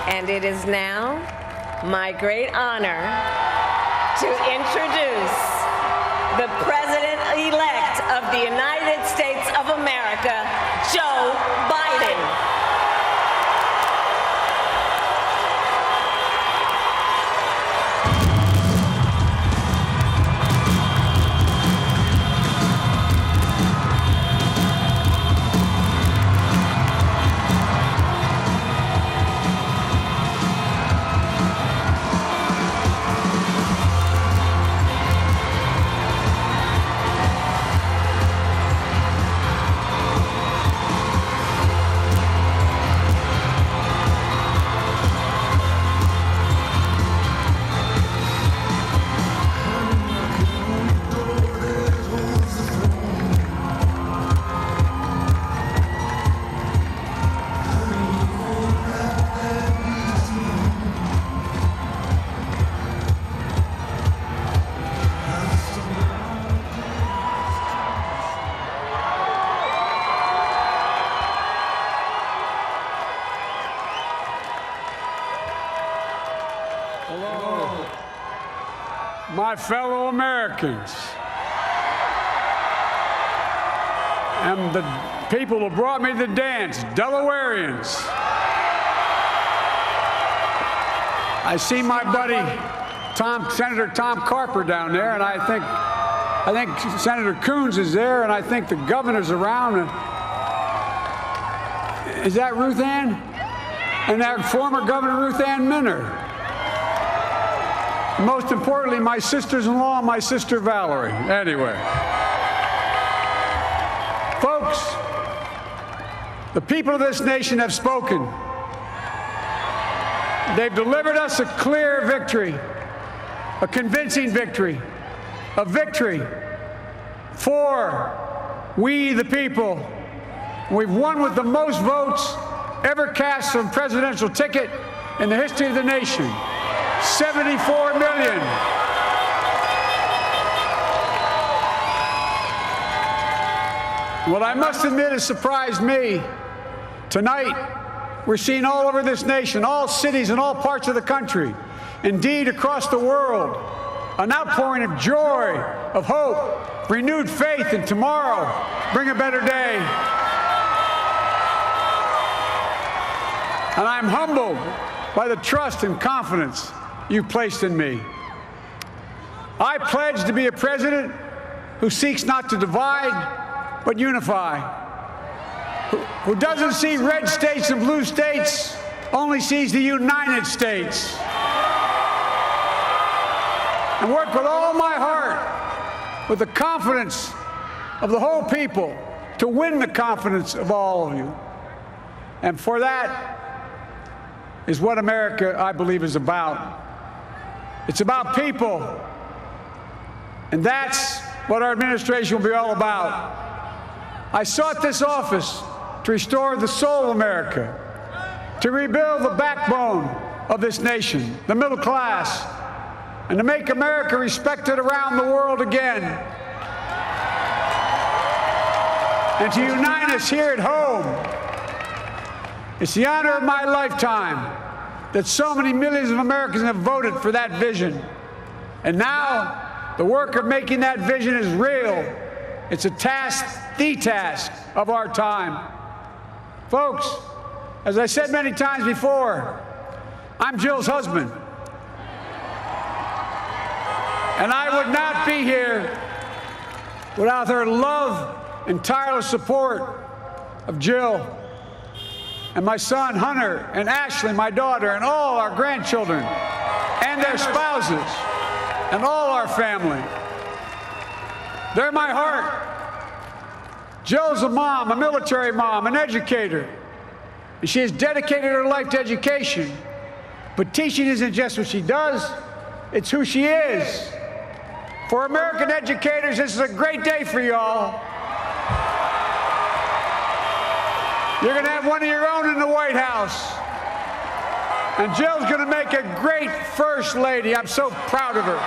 And it is now my great honor to introduce the President-elect of the United States of America, Joe Biden. Hello, my fellow Americans, and the people who brought me to the dance, Delawareans. I see my buddy Senator Tom Carper down there, and I think Senator Coons is there, and I think the governor's around. Is that Ruth Ann? And that former Governor Ruth Ann Minner. Most importantly, my sisters-in-law and my sister Valerie. Anyway. Folks, the people of this nation have spoken. They've delivered us a clear victory, a convincing victory, a victory for we the people. We've won with the most votes ever cast on a presidential ticket in the history of the nation. 74 million. What I must admit has surprised me. Tonight, we're seeing all over this nation, all cities and all parts of the country, indeed across the world, an outpouring of joy, of hope, renewed faith in tomorrow, bring a better day. And I'm humbled by the trust and confidence you've placed in me. I pledge to be a president who seeks not to divide, but unify, who doesn't see red states and blue states, only sees the United States, and work with all my heart, with the confidence of the whole people, to win the confidence of all of you. And for that is what America, I believe, is about. It's about people. And that's what our administration will be all about. I sought this office to restore the soul of America, to rebuild the backbone of this nation, the middle class, and to make America respected around the world again, and to unite us here at home. It's the honor of my lifetime that so many millions of Americans have voted for that vision. And now, the work of making that vision is real. It's a task, the task of our time. Folks, as I said many times before, I'm Jill's husband. And I would not be here without her love and tireless support of Jill, and my son Hunter, and Ashley, my daughter, and all our grandchildren, and their spouses, and all our family. They're my heart. Jill's a mom, a military mom, an educator, and she has dedicated her life to education. But teaching isn't just what she does, it's who she is. For American educators, this is a great day for y'all. You're going to have one of your own in the White House. And Jill's going to make a great First Lady. I'm so proud of her.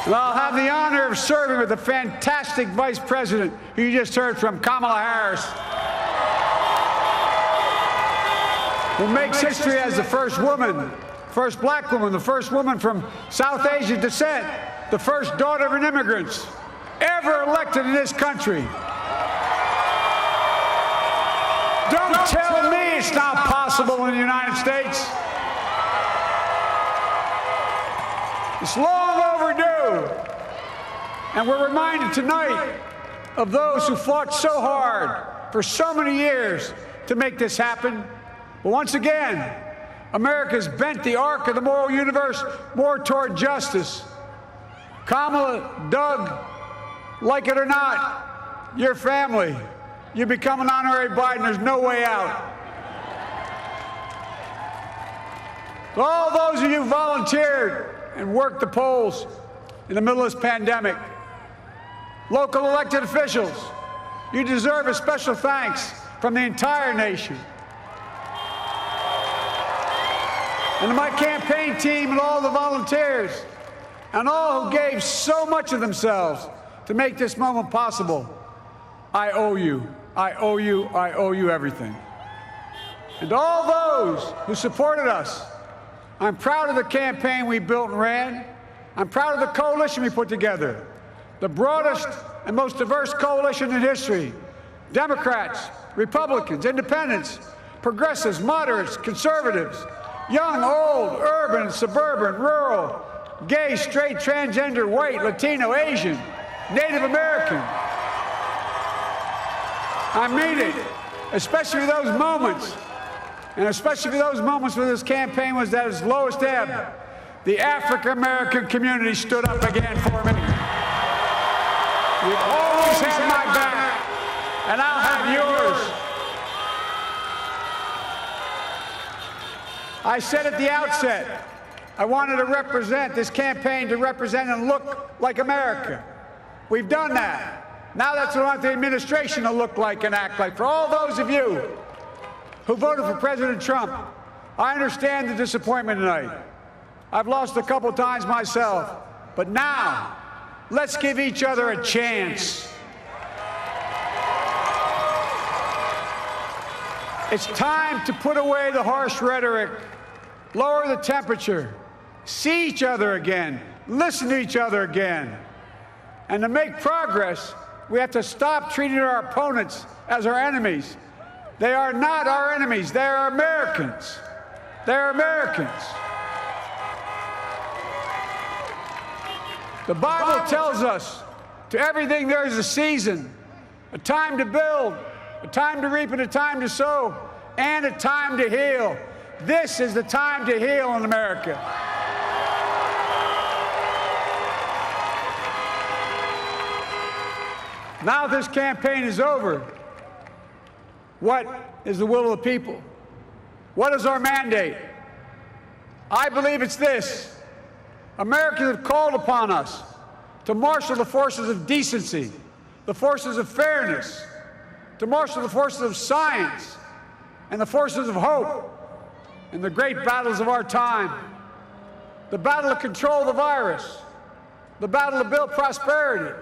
And I'll have the honor of serving with the fantastic Vice President who you just heard from, Kamala Harris, who makes history as the first woman, first black woman, the first woman from South Asian descent, the first daughter of an immigrant ever elected in this country. Don't tell me it's not possible in the United States. It's long overdue. And we're reminded tonight of those who fought so hard for so many years to make this happen. But once again, America's bent the arc of the moral universe more toward justice. Kamala, Doug, like it or not, your family, you become an honorary Biden, there's no way out. To all those of you who volunteered and worked the polls in the middle of this pandemic, local elected officials, you deserve a special thanks from the entire nation. And to my campaign team and all the volunteers and all who gave so much of themselves to make this moment possible, I owe you. I owe you. I owe you everything. And to all those who supported us, I'm proud of the campaign we built and ran. I'm proud of the coalition we put together, the broadest and most diverse coalition in history. Democrats, Republicans, independents, progressives, moderates, conservatives, young, old, urban, suburban, rural, gay, straight, transgender, white, Latino, Asian, Native American. I mean it, especially those moments, and especially for those moments where this campaign was at its lowest ebb. The African-American community stood up again for me. You've always had my back, and I'll have yours. I said at the outset, I wanted to represent this campaign to represent and look like America. We've done that. Now that's what I want the administration to look like and act like. For all those of you who voted for President Trump, I understand the disappointment tonight. I've lost a couple times myself, but now let's give each other a chance. It's time to put away the harsh rhetoric, lower the temperature, see each other again, listen to each other again. And to make progress, we have to stop treating our opponents as our enemies. They are not our enemies. They are Americans. They're Americans. The Bible tells us, to everything there is a season, a time to build, a time to reap and a time to sow, and a time to heal. This is the time to heal in America. Now this campaign is over. What is the will of the people? What is our mandate? I believe it's this. Americans have called upon us to marshal the forces of decency, the forces of fairness, to marshal the forces of science and the forces of hope in the great battles of our time. The battle to control the virus, the battle to build prosperity,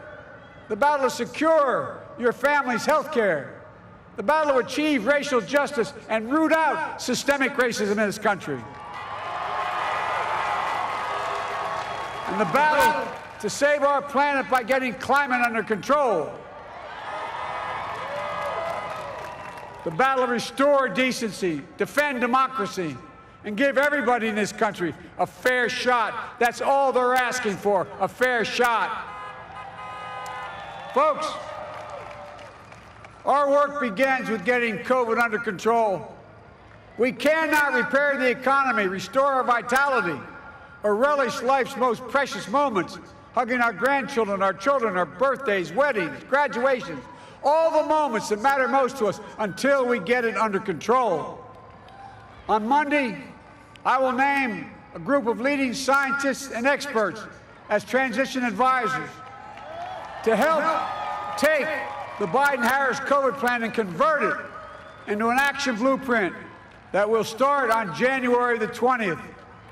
the battle to secure your family's health care, the battle to achieve racial justice and root out systemic racism in this country, and the battle to save our planet by getting climate under control, the battle to restore decency, defend democracy, and give everybody in this country a fair shot. That's all they're asking for, a fair shot. Folks, our work begins with getting COVID under control. We cannot repair the economy, restore our vitality, or relish life's most precious moments, hugging our grandchildren, our children, our birthdays, weddings, graduations, all the moments that matter most to us until we get it under control. On Monday, I will name a group of leading scientists and experts as transition advisors to help take the Biden-Harris COVID plan and convert it into an action blueprint that will start on January the 20th,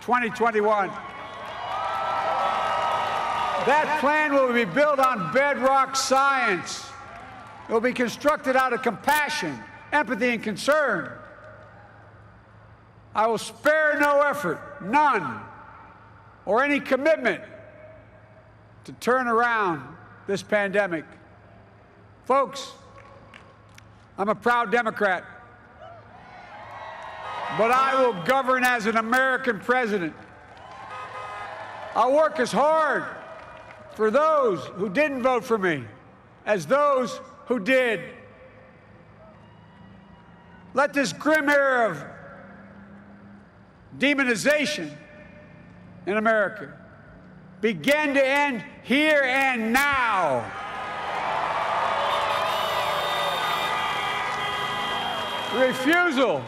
2021. That plan will be built on bedrock science. It will be constructed out of compassion, empathy, and concern. I will spare no effort, none, or any commitment to turn around this pandemic. Folks, I'm a proud Democrat, but I will govern as an American president. I'll work as hard for those who didn't vote for me as those who did. Let this grim era of demonization in America begin to end here and now. The refusal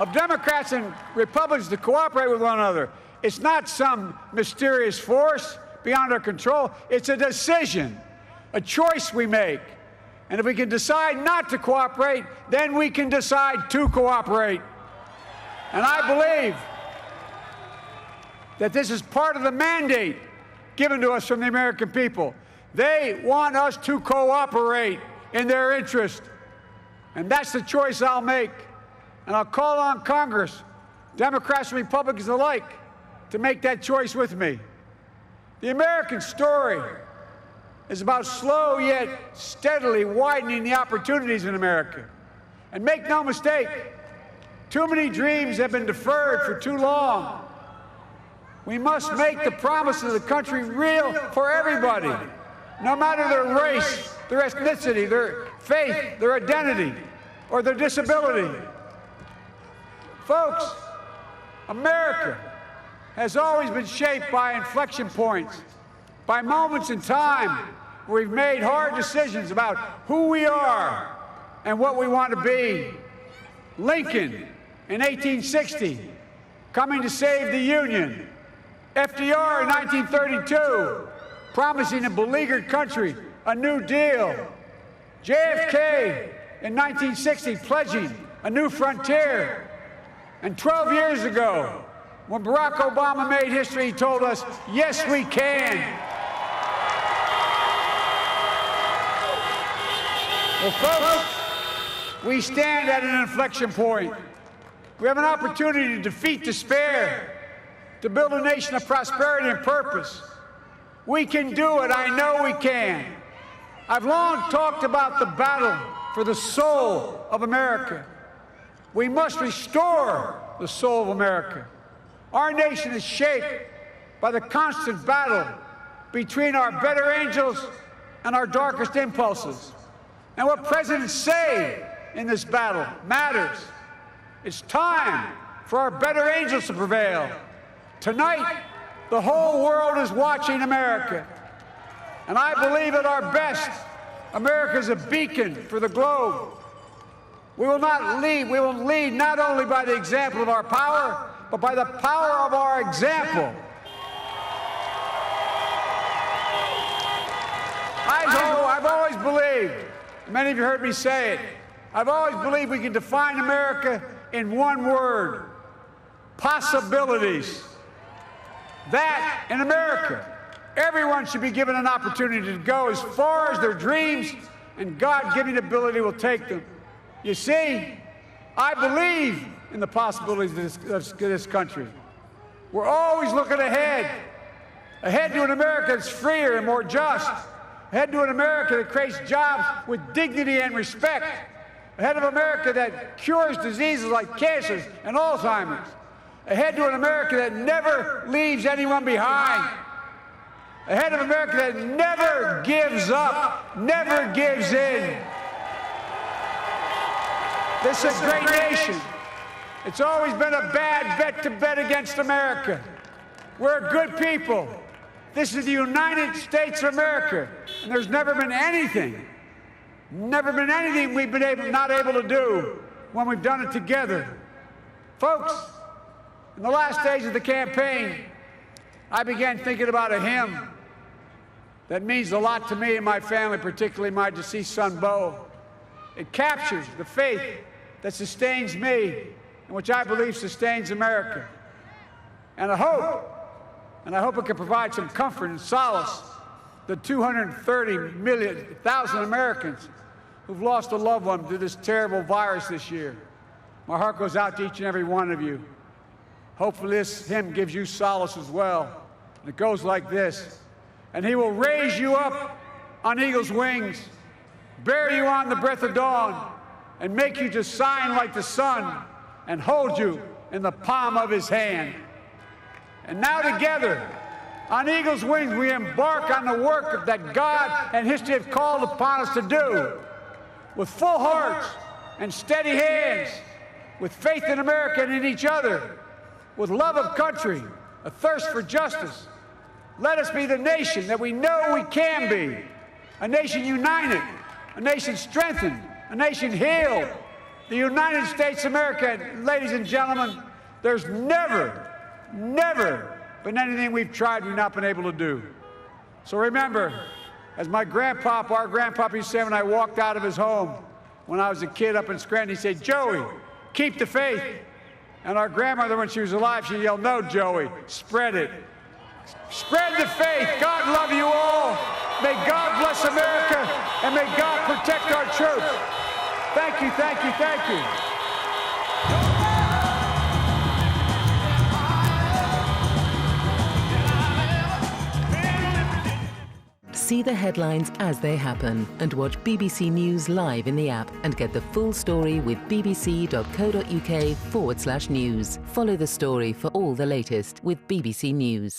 of Democrats and Republicans to cooperate with one another, it's not some mysterious force beyond our control. It's a decision, a choice we make. And if we can decide not to cooperate, then we can decide to cooperate. And I believe that this is part of the mandate given to us from the American people. They want us to cooperate in their interest. And that's the choice I'll make. And I'll call on Congress, Democrats and Republicans alike, to make that choice with me. The American story is about slow yet steadily widening the opportunities in America. And make no mistake, too many dreams have been deferred for too long. We must make the promise of the country real for everybody, no matter their race, their ethnicity, their faith, their identity, or their disability. Folks, America has always been shaped by inflection points, by moments in time where we've made hard decisions about who we are and what we want to be. Lincoln in 1860, coming to save the Union. FDR in 1932, promising a beleaguered country a new deal. JFK in 1960, pledging a new frontier. And 12 years ago, when Barack Obama made history, he told us, yes, we can. Well, folks, we stand at an inflection point. We have an opportunity to defeat despair, to build a nation of prosperity and purpose. We can do it. I know we can. I've long talked about the battle for the soul of America. We must restore the soul of America. Our nation is shaped by the constant battle between our better angels and our darkest impulses. And what presidents say in this battle matters. It's time for our better angels to prevail. Tonight, the whole world is watching America. And I believe at our best, America is a beacon for the globe. We will lead not only by the example of our power, but by the power of our example. I've always believed, many of you heard me say it, I've always believed we can define America in one word: possibilities. That, in America, everyone should be given an opportunity to go as far as their dreams and God-given ability will take them. You see, I believe in the possibilities of this country. We're always looking ahead to an America that's freer and more just, ahead to an America that creates jobs with dignity and respect, ahead of America that cures diseases like cancer and Alzheimer's, ahead to an America that never leaves anyone behind, ahead of America that never gives up, never gives in. This is a great nation. It's always been a bad bet to bet against America. We're a good people. This is the United States of America, and there's never been anything we've been not able to do when we've done it together. Folks, in the last days of the campaign, I began thinking about a hymn that means a lot to me and my family, particularly my deceased son, Bo. It captures the faith that sustains me and which I believe sustains America. And I hope it can provide some comfort and solace the 230,000 Americans who've lost a loved one to this terrible virus this year. My heart goes out to each and every one of you. Hopefully this hymn gives you solace as well. And it goes like this. And he will raise you up on eagle's wings, bear you on the breath of dawn, and make you to shine like the sun, and hold you in the palm of his hand. And now together, on eagle's wings, we embark on the work that God and history have called upon us to do, with full hearts and steady hands, with faith in America and in each other, with love of country, a thirst for justice. Let us be the nation that we know we can be, a nation united, a nation strengthened, a nation healed. The United States of America, ladies and gentlemen, there's never been anything we've tried we've not been able to do. So remember, as my grandpapa, our grandpapa used to say when I walked out of his home when I was a kid up in Scranton, he said, "Joey, keep the faith." And our grandmother, when she was alive, she yelled, "No, Joey, spread it. Spread the faith. God love you all. May God bless America, and may God protect our troops." Thank you, thank you, thank you. See the headlines as they happen and watch BBC News live in the app and get the full story with bbc.co.uk/news. Follow the story for all the latest with BBC News.